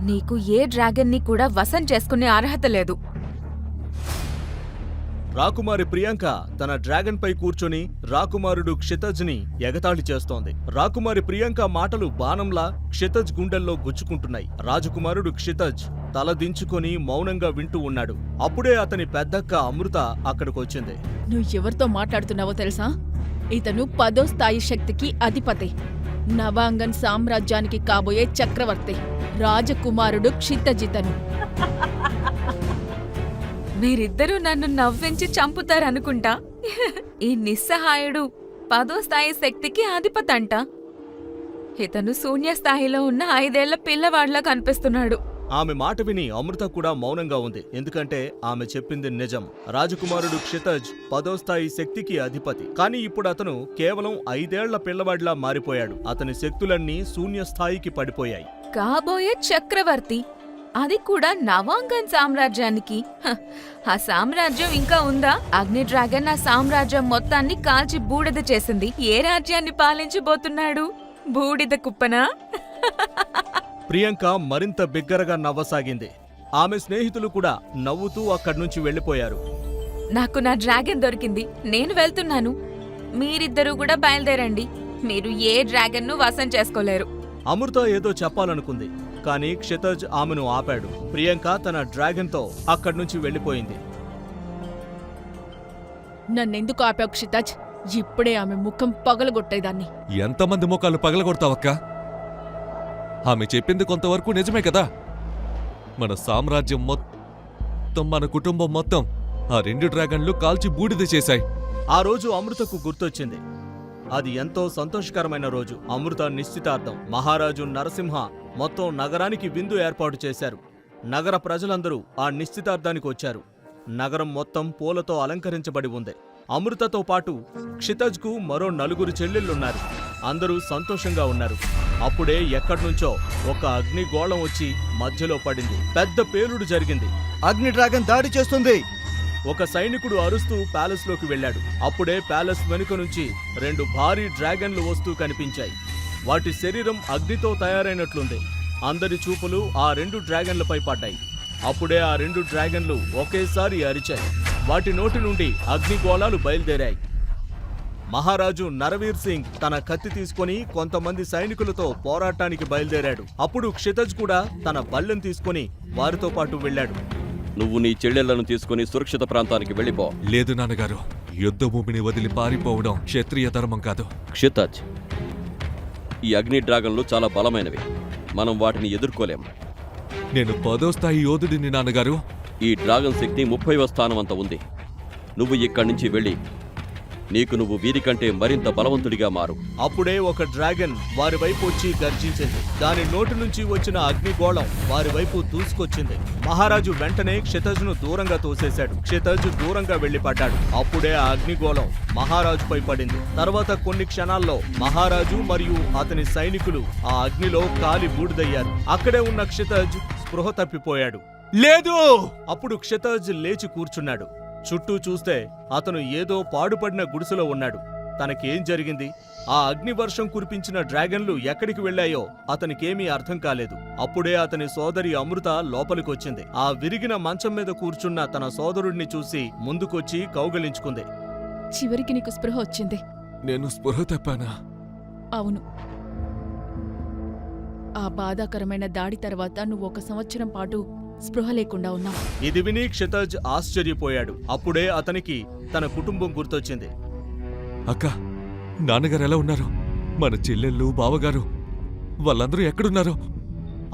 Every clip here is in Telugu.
నీకు ఏ డ్రాగన్ని కూడా వశం చేసుకునే అర్హత లేదు. రాకుమారి ప్రియాంక తన డ్రాగన్ పై కూర్చొని రాకుమారుడు క్షితజ్ ని ఎగతాళి చేస్తోంది. రాకుమారి ప్రియాంక మాటలు బాణంలా క్షితజ్ గుండెల్లో గుచ్చుకుంటున్నాయి. రాజకుమారుడు క్షితజ్ తల దించుకొని మౌనంగా వింటూ ఉన్నాడు. అప్పుడే అతని పెద్దక్క అమృత అక్కడికొచ్చింది. నువ్వు ఎవరితో మాట్లాడుతున్నావో తెలుసా? ఇతను 10వ స్థాయి శక్తికి అధిపతి, నవాంగన్ సామ్రాజ్యానికి కాబోయే చక్రవర్తి, రాజకుమారుడు క్షితజితను. మీరిద్దరూ నన్ను నవ్వించి చంపుతారనుకుంటా. ఈ నిస్సహాయుడు 10వ స్థాయి శక్తికి అధిపతంట. ఇతను శూన్యస్థాయిలో ఉన్న 5 ఏళ్ల పిల్లవాడిలా కనిపిస్తున్నాడు. ఆమె మాట విని అమృత కూడా మౌనంగా ఉంది. ఎందుకంటే ఆమె చెప్పింది నిజం. రాజకుమారుడు క్షితజ్ 10వ స్థాయి శక్తికి అధిపతి. కానీ ఇప్పుడు అతను కేవలం 5 ఏళ్ల పిల్లవాడిలా మారిపోయాడు. అతని శక్తులన్నీ శూన్యస్థాయికి పడిపోయాయి. కాబోయే చక్రవర్తి, అది కూడా నవాంగన్ సామ్రాజ్యానికి. ఆ సామ్రాజ్యం ఇంకా ఉందా? అగ్ని డ్రాగన్ ఆ సామ్రాజ్యం మొత్తాన్ని కాల్చి బూడిద చేసింది. ఏ రాజ్యాన్ని పాలించబోతున్నాడు? బూడిద కుప్పనా? ప్రియాంక మరింత బిగ్గరగా నవ్వసాగింది. ఆమె స్నేహితులు కూడా నవ్వుతూ అక్కడ్నుంచి వెళ్లిపోయారు. నాకు నా డ్రాగన్ దొరికింది, నేను వెళ్తున్నాను. మీరిద్దరూ కూడా బయలుదేరండి. మీరు ఏ డ్రాగన్ను వశం చేసుకోలేరు. అమృత ఏదో చెప్పాలనుకుంది, కానీ క్షితజ్ ఆమెను ఆపాడు. ప్రియాంక తన డ్రాగన్తో అక్కడ్నుంచి వెళ్లిపోయింది. నన్నెందుకు ఆపావు క్షితజ్? ఇప్పుడే ఆమె ముఖం పగలగొట్టేదాన్ని. ఎంతమంది ముఖాలు పగలగొడతావక్క? ఆమె చెప్పింది కొంతవరకు నిజమే కదా. మన సామ్రాజ్యం మొత్తం, మన కుటుంబం మొత్తం ఆ 2 డ్రాగన్లు కాల్చి బూడిద చేశాయి. ఆ రోజు అమృతకు గుర్తొచ్చింది. అది ఎంతో సంతోషకరమైన రోజు. అమృత నిశ్చితార్థం. మహారాజు నరసింహ మొత్తం నగరానికి విందు ఏర్పాటు చేశారు. నగర ప్రజలందరూ ఆ నిశ్చితార్థానికి వచ్చారు. నగరం మొత్తం పూలతో అలంకరించబడి ఉంది. అమృతతో పాటు క్షితజ్కు మరో 4 చెల్లెళ్లున్నారు. అందరూ సంతోషంగా ఉన్నారు. అప్పుడే ఎక్కడ్నుంచో ఒక అగ్నిగోళం వచ్చి మధ్యలో పడింది. పెద్ద పేలుడు జరిగింది. అగ్ని డ్రాగన్ దాడి చేస్తుంది! ఒక సైనికుడు అరుస్తూ ప్యాలెస్లోకి వెళ్ళాడు. అప్పుడే ప్యాలెస్ వెనుక నుంచి 2 భారీ డ్రాగన్లు వస్తూ కనిపించాయి. వాటి శరీరం అగ్నితో తయారైనట్లుంది. అందరి చూపులు ఆ 2 డ్రాగన్లపై పడ్డాయి. అప్పుడే ఆ 2 డ్రాగన్లు ఒకేసారి అరిచాయి. వాటి నోటి నుండి అగ్నిగోళాలు బయలుదేరాయి. మహారాజు నరవీర్ సింగ్ తన కత్తి తీసుకుని కొంతమంది సైనికులతో పోరాటానికి బయలుదేరాడు. అప్పుడు క్షితజ్ కూడా తన బల్లెం తీసుకుని వారితో పాటు వెళ్ళాడు. నువ్వు నీ చెల్లెళ్లను తీసుకుని సురక్షిత ప్రాంతానికి వెళ్ళిపో. లేదు నాన్నగారు, యుద్ధభూమిని వదిలి పారిపోవడం క్షత్రియ ధర్మం కాదు. క్షితజ్, ఈ అగ్ని డ్రాగన్లు చాలా బలమైనవి. మనం వాటిని ఎదుర్కోలేం. నేను 10వ స్థాయి యోధుడిని నాన్నగారు. ఈ డ్రాగన్ శక్తి 30వ స్థానం అంత ఉంది. నువ్వు ఇక్కడి నుంచి వెళ్ళి నీకు నువ్వు వీరికంటే మరింత బలవంతుడిగా మారు. అప్పుడే ఒక డ్రాగన్ వారి వైపు వచ్చి గర్జించింది. దాని నోటి నుంచి వచ్చిన అగ్నిగోళం వారి వైపు దూసుకొచ్చింది. మహారాజు వెంటనే క్షితజ్ను దూరంగా తోసేశాడు. క్షితజ్ దూరంగా వెళ్లి పడ్డాడు. అప్పుడే ఆ అగ్నిగోళం మహారాజుపై పడింది. తర్వాత కొన్ని క్షణాల్లో మహారాజు మరియు అతని సైనికులు ఆ అగ్నిలో కాలి బూడిదయ్యారు. అక్కడే ఉన్న క్షితజ్ స్పృహ తప్పిపోయాడు. లేదు! అప్పుడు క్షితజ్ లేచి కూర్చున్నాడు. చుట్టూ చూస్తే అతను ఏదో పాడుపడిన గుడిసెలో ఉన్నాడు. తనకేం జరిగింది? ఆ అగ్నివర్షం కురిపించిన డ్రాగన్లు ఎక్కడికి వెళ్లాయో అతనికేమీ అర్థం కాలేదు. అప్పుడే అతని సోదరి అమృత లోపలికొచ్చింది. ఆ విరిగిన మంచం మీద కూర్చున్న తన సోదరుడిని చూసి ముందుకొచ్చి కౌగలించుకుంది. చివరికి నీకు స్పృహ వచ్చింది. నేను స్పృహ తప్పానా? అవును. ఆ బాధాకరమైన దాడి తర్వాత నువ్వు 1 సంవత్సరం పాటు స్పృహ లేకుండా ఉన్నావు. ఇది విని క్షితజ్ ఆశ్చర్యపోయాడు. అప్పుడే అతనికి తన కుటుంబం గుర్తొచ్చింది. అక్క, నాన్నగారు ఎలా ఉన్నారు? మన చెల్లెళ్ళు, బావగారు వాళ్ళందరూ ఎక్కడున్నారు?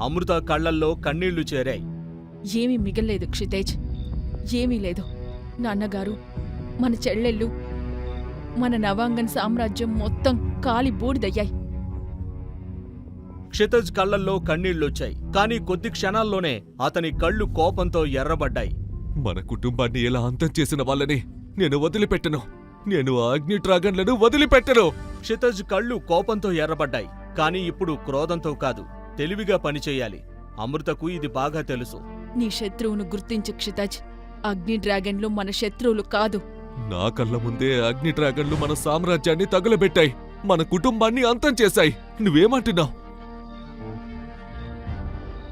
అమృత కళ్లల్లో కన్నీళ్లు చేరాయి. ఏమీ మిగల్లేదు క్షితేజ్, ఏమీ లేదు. నాన్నగారు, మన చెల్లెళ్ళు, మన నవాంగన్ సామ్రాజ్యం మొత్తం కాలి బూడిదయ్యాయి. క్షితజ్ కళ్లల్లో కన్నీళ్లొచ్చాయి. కానీ కొద్ది క్షణాల్లోనే అతని కళ్ళు కోపంతో ఎర్రబడ్డాయి. మన కుటుంబాన్ని ఎలా అంతం చేసిన వాళ్ళని నేను వదిలిపెట్టను. నేను ఆ అగ్ని డ్రాగన్లను వదిలిపెట్టను. క్షితజ్ కళ్ళు కోపంతో ఎర్రబడ్డాయి. కానీ ఇప్పుడు క్రోధంతో కాదు, తెలివిగా పనిచేయాలి. అమృతకు ఇది బాగా తెలుసు. నీ శత్రువును గుర్తించు క్షితజ్. అగ్ని డ్రాగన్లు మన శత్రువులు కాదు. నా కళ్ళ ముందే అగ్ని డ్రాగన్లు మన సామ్రాజ్యాన్ని తగులబెట్టాయి, మన కుటుంబాన్ని అంతం చేశాయి. నువ్వేమంటున్నావు?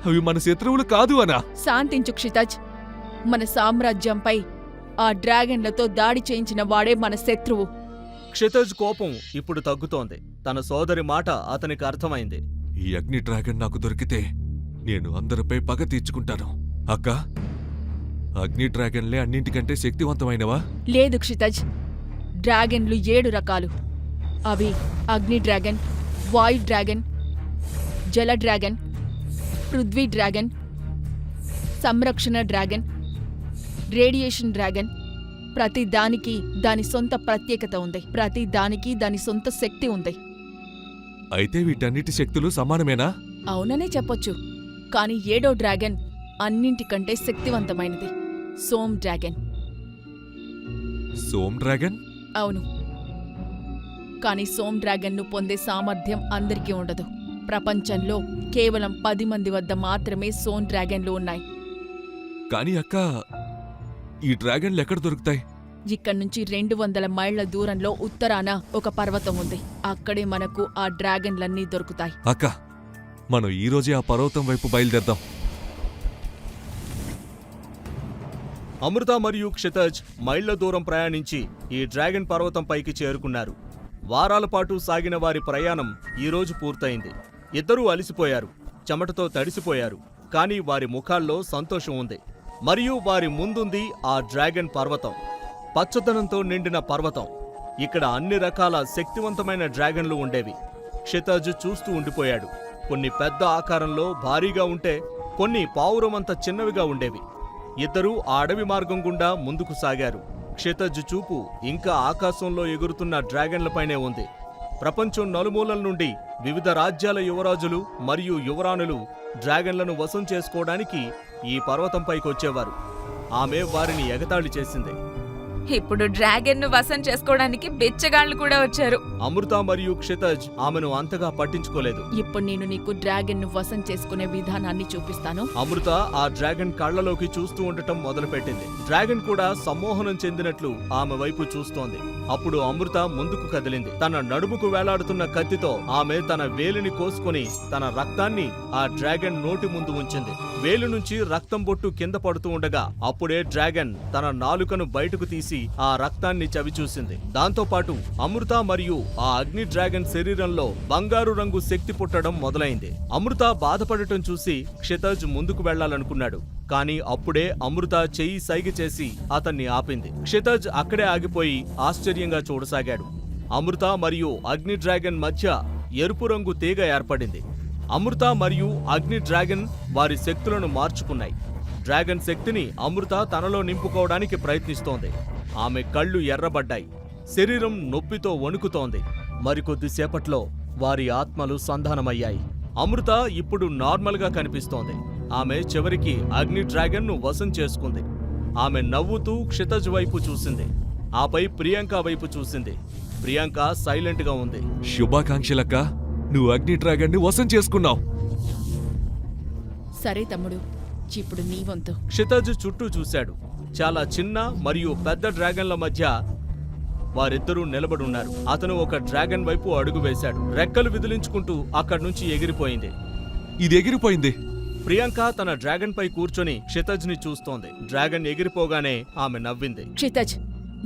అవి మన శత్రువులు కాదు అనా? శాంతించు క్షితజ్. మన సామ్రాజ్యంపై ఆ డ్రాగన్లతో దాడి చేయించిన వాడే మన శత్రువు. క్షితజ్ కోపం ఇప్పుడు తగ్గుతోంది. తన సోదరి మాట అతనికి అర్థమైంది. ఈ అగ్ని డ్రాగన్ నాకు దొరికితే నేను అందరిపై పగ తీర్చుకుంటాను. అక్క, అగ్ని డ్రాగన్లే అన్నింటికంటే శక్తివంతమైనవా? లేదు క్షితజ్, డ్రాగన్లు 7 రకాలు. అవి అగ్ని డ్రాగన్, వాయు డ్రాగన్, జల డ్రాగన్, పృథ్వీ డ్రాగన్, సంరక్షణ డ్రాగన్, రేడియేషన్ డ్రాగన్. ప్రతి దానికి దాని సొంత ప్రత్యేకత ఉంది. ప్రతి దానికి దాని సొంత శక్తి ఉంది. అయితే వీటన్నిటి శక్తులు సమానమేనా? అవుననే చెప్పొచ్చు. కాని 7వ డ్రాగన్ అన్నింటికంటే శక్తివంతమైనది. సోమ్ డ్రాగన్. సోమ్ డ్రాగన్? అవును. కాని సోమ్ డ్రాగన్ను పొందే సామర్థ్యం అందరికీ ఉండదు. ప్రపంచంలో కేవలం 10 మంది వద్ద మాత్రమే సోమ్ డ్రాగన్లు ఉన్నాయి. కాని అక్క, ఈ డ్రాగన్లు ఎక్కడ దొరుకుతాయి? ఇక్కడ్నుంచి 200 మైళ్ల దూరంలో ఉత్తరాన ఒక పర్వతం ఉంది. అక్కడే మనకు ఆ డ్రాగన్లన్నీ దొరుకుతాయి. అక్క, మనం ఈరోజే ఆ పర్వతం వైపు బయలుదేరదాం. అమృత మరియు క్షితజ్ మైళ్ల దూరం ప్రయాణించి ఈ డ్రాగన్ పర్వతం పైకి చేరుకున్నారు. వారాల పాటు సాగిన వారి ప్రయాణం ఈరోజు పూర్తయింది. ఇద్దరూ అలిసిపోయారు, చెమటతో తడిసిపోయారు. కానీ వారి ముఖాల్లో సంతోషం ఉంది. మరియు వారి ముందుంది ఆ డ్రాగన్ పర్వతం, పచ్చదనంతో నిండిన పర్వతం. ఇక్కడ అన్ని రకాల శక్తివంతమైన డ్రాగన్లు ఉండేవి. క్షితజ్ చూస్తూ ఉండిపోయాడు. కొన్ని పెద్ద ఆకారంలో భారీగా ఉంటే, కొన్ని పావురమంత చిన్నవిగా ఉండేవి. ఇద్దరూ ఆ అడవి మార్గం గుండా ముందుకు సాగారు. క్షితజ్ చూపు ఇంకా ఆకాశంలో ఎగురుతున్న డ్రాగన్లపైనే ఉంది. ప్రపంచం నలుమూలల నుండి వివిధ రాజ్యాల యువరాజులు మరియు యువరాణులు డ్రాగన్లను వశం చేసుకోవడానికి ఈ పర్వతంపైకొచ్చేవారు. ఆమె వారిని ఎగతాళి చేసింది. ఇప్పుడు డ్రాగన్ ను వశం చేసుకోవడానికి బిచ్చగాళ్లు కూడా వచ్చారు. అమృత మరియు క్షితజ్ ఆమెను అంతగా పట్టించుకోలేదు. ఇప్పుడు నేను నీకు డ్రాగన్ను వశం చేసుకునే విధానాన్ని చూపిస్తాను. అమృత ఆ డ్రాగన్ కళ్ళలోకి చూస్తూ ఉండటం మొదలుపెట్టింది. డ్రాగన్ కూడా సమ్మోహనం చెందినట్లు ఆమె వైపు చూస్తోంది. అప్పుడు అమృత ముందుకు కదిలింది. తన నడుముకు వేలాడుతున్న కత్తితో ఆమె తన వేలిని కోసుకొని తన రక్తాన్ని ఆ డ్రాగన్ నోటి ముందు ఉంచింది. వేలు నుంచి రక్తం బొట్టు కింద పడుతూ ఉండగా అప్పుడే డ్రాగన్ తన నాలుకను బయటకు తీసి ఆ రక్తాన్ని చవిచూసింది. దాంతో పాటు అమృత మరియు ఆ అగ్ని డ్రాగన్ శరీరంలో బంగారు రంగు శక్తి పుట్టడం మొదలైంది. అమృత బాధపడటం చూసి క్షితజ్ ముందుకు వెళ్లాలనుకున్నాడు. కానీ అప్పుడే అమృత చెయ్యి సైగ చేసి అతన్ని ఆపింది. క్షితజ్ అక్కడే ఆగిపోయి ఆశ్చర్యంగా చూడసాగాడు. అమృత మరియు అగ్ని డ్రాగన్ మధ్య ఎరుపు రంగు తీగ ఏర్పడింది. అమృత మరియు అగ్ని డ్రాగన్ వారి శక్తులను మార్చుకున్నాయి. డ్రాగన్ శక్తిని అమృత తనలో నింపుకోవడానికి ప్రయత్నిస్తోంది. ఆమె కళ్ళు ఎర్రబడ్డాయి. శరీరం నొప్పితో వణుకుతోంది. మరికొద్దిసేపట్లో వారి ఆత్మలు సంధానమయ్యాయి. అమృత ఇప్పుడు నార్మల్గా కనిపిస్తోంది. ఆమె చివరికి అగ్ని డ్రాగన్ ను వశం చేసుకుంది. ఆమె నవ్వుతూ క్షితజ్ వైపు చూసింది. ఆపై ప్రియాంక వైపు చూసింది. ప్రియాంక సైలెంట్ గా ఉంది. శుభాకాంక్షలక్క, నువ్వు అగ్ని డ్రాగన్ ని వశం చేసుకున్నావు. సరే తమ్ముడు, ఇప్పుడు నీ వంతు. క్షితజ్ చుట్టూ చూశాడు. చాలా చిన్న మరియు పెద్ద డ్రాగన్ల మధ్య వారిద్దరూ నిలబడున్నారు. అతను ఒక డ్రాగన్ వైపు అడుగు వేశాడు. రెక్కలు విదిలించుకుంటూ అక్కడి నుంచి ఎగిరిపోయింది. ఇది ఎగిరిపోయింది. ప్రియాంక తన డ్రాగన్ పై కూర్చొని క్షితజ్ ని చూస్తోంది. డ్రాగన్ ఎగిరిపోగానే ఆమె నవ్వింది. క్షితజ్,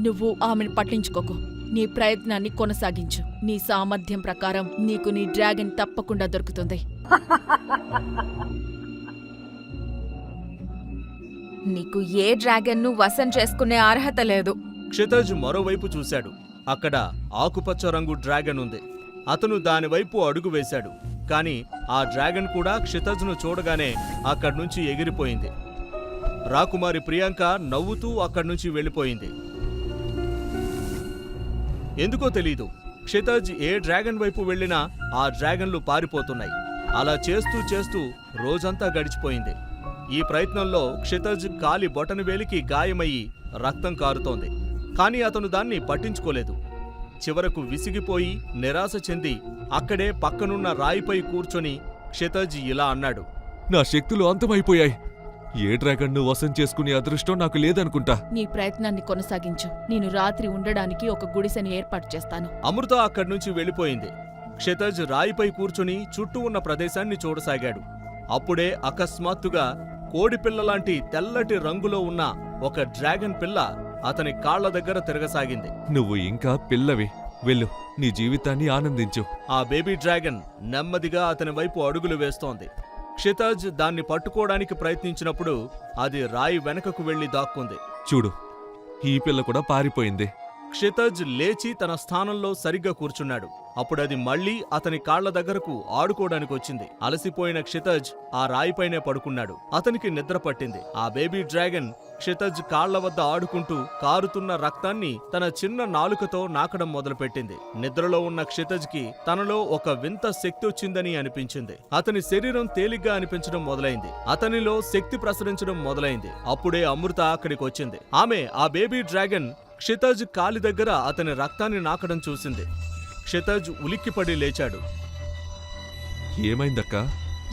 నువ్వు ఆమెను పట్టించుకోకు. నీ ప్రయత్నాన్ని కొనసాగించు. నీ సామర్థ్యం ప్రకారం నీకు నీ డ్రాగన్ తప్పకుండా దొరుకుతుంది. నీకు ఏ డ్రాగన్ ను వశం చేసుకునే అర్హత లేదు. క్షితజ్ మరోవైపు చూశాడు. అక్కడ ఆకుపచ్చ రంగు డ్రాగన్ ఉంది. అతను దానివైపు అడుగు వేశాడు. కాని ఆ డ్రాగన్ కూడా క్షితజ్ను చూడగానే అక్కడ్నుంచి ఎగిరిపోయింది. రాకుమారి ప్రియాంక నవ్వుతూ అక్కడ్నుంచి వెళ్ళిపోయింది. ఎందుకో తెలీదు, క్షితజ్ ఏ డ్రాగన్ వైపు వెళ్ళినా ఆ డ్రాగన్లు పారిపోతున్నాయి. అలా చేస్తూ చేస్తూ రోజంతా గడిచిపోయింది. ఈ ప్రయత్నంలో క్షితజ్ కాలి బొటనవేలికి గాయమయ్యి రక్తం కారుతోంది. కానీ అతను దాన్ని పట్టించుకోలేదు. చివరకు విసిగిపోయి నిరాశ చెంది అక్కడే పక్కనున్న రాయిపై కూర్చొని క్షితజ్ ఇలా అన్నాడు. నా శక్తులు అంతమైపోయాయి. ఏ డ్రాగన్ ను వశం చేసుకునే అదృష్టం నాకు లేదనుకుంటా. నీ ప్రయత్నాన్ని కొనసాగించు. నేను రాత్రి ఉండడానికి ఒక గుడిసెని ఏర్పాటు చేస్తాను. అమృత అక్కడ్నుంచి వెళ్ళిపోయింది. క్షితజ్ రాయిపై కూర్చొని చుట్టూ ఉన్న ప్రదేశాన్ని చూడసాగాడు. అప్పుడే అకస్మాత్తుగా కోడిపిల్లలాంటి తెల్లటి రంగులో ఉన్న ఒక డ్రాగన్ పిల్ల అతని కాళ్ల దగ్గర తిరగసాగింది. నువ్వు ఇంకా పిల్లవి, వెళ్ళు, నీ జీవితాన్ని ఆనందించు. ఆ బేబీ డ్రాగన్ నెమ్మదిగా అతని వైపు అడుగులు వేస్తోంది. క్షితజ్ దాన్ని పట్టుకోవడానికి ప్రయత్నించినప్పుడు అది రాయి వెనకకు వెళ్లి దాక్కుంది. చూడు, ఈ పిల్ల కూడా పారిపోయింది. క్షితజ్ లేచి తన స్థానంలో సరిగ్గా కూర్చున్నాడు. అప్పుడది మళ్లీ అతని కాళ్ల దగ్గరకు ఆడుకోవడానికి వచ్చింది. అలసిపోయిన క్షితజ్ ఆ రాయిపైనే పడుకున్నాడు. అతనికి నిద్ర పట్టింది. ఆ బేబీ డ్రాగన్ క్షితజ్ కాళ్ల వద్ద ఆడుకుంటూ కారుతున్న రక్తాన్ని తన చిన్న నాలుకతో నాకడం మొదలుపెట్టింది. నిద్రలో ఉన్న క్షితజ్కి తనలో ఒక వింత శక్తి వచ్చిందని అనిపించింది. అతని శరీరం తేలిగ్గా అనిపించడం మొదలైంది. అతనిలో శక్తి ప్రసరించడం మొదలైంది. అప్పుడే అమృత అక్కడికొచ్చింది. ఆమె ఆ బేబీ డ్రాగన్ క్షితజ్ కాలి దగ్గర అతని రక్తాన్ని నాకడం చూసింది. క్షితజ్ ఉలిక్కిపడి లేచాడు. ఏమైందక్కా?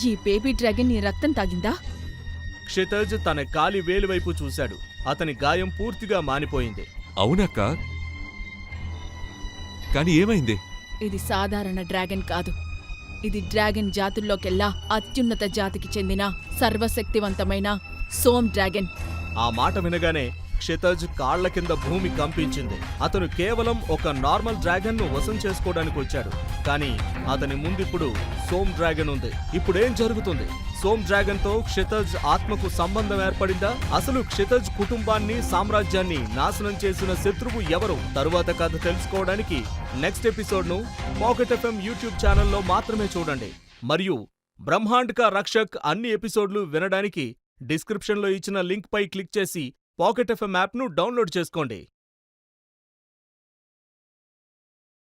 ఈ బేబీ డ్రాగన్ నీ రక్తం తాగిందా? క్షితజ్ తన కాలి వేలివైపు చూశాడు. అతని గాయం పూర్తిగా మానిపోయింది. అవునక్కా, కాని ఏమైంది? ఇది సాధారణ డ్రాగన్ కాదు. ఇది డ్రాగన్ జాతుల్లోకెల్లా అత్యున్నత జాతికి చెందిన సర్వశక్తివంతమైన సోమ్ డ్రాగన్. ఆ మాట వినగానే క్షితజ్ కాళ్ల కింద భూమి కంపించింది. అతను కేవలం ఒక నార్మల్ డ్రాగన్ ను వశం చేసుకోవడానికి వచ్చాడు. కానీ అతని ముందిప్పుడు సోమ్ డ్రాగన్ ఉంది. ఇప్పుడేం జరుగుతుంది? సోమ్ డ్రాగన్ తో క్షితజ్ ఆత్మకు సంబంధం ఏర్పడిందా? అసలు క్షితజ్ కుటుంబాన్ని, సామ్రాజ్యాన్ని నాశనం చేసిన శత్రువు ఎవరు? తరువాత కథ తెలుసుకోవడానికి నెక్స్ట్ ఎపిసోడ్ ను పాకెట్ ఎఫ్ఎం యూట్యూబ్ ఛానల్లో మాత్రమే చూడండి. మరియు బ్రహ్మాండ్ కా రక్షక్ అన్ని ఎపిసోడ్లు వినడానికి డిస్క్రిప్షన్లో ఇచ్చిన లింక్ పై క్లిక్ చేసి పాకెట్ ఎఫ్ఎం యాప్ను డౌన్లోడ్ చేసుకోండి.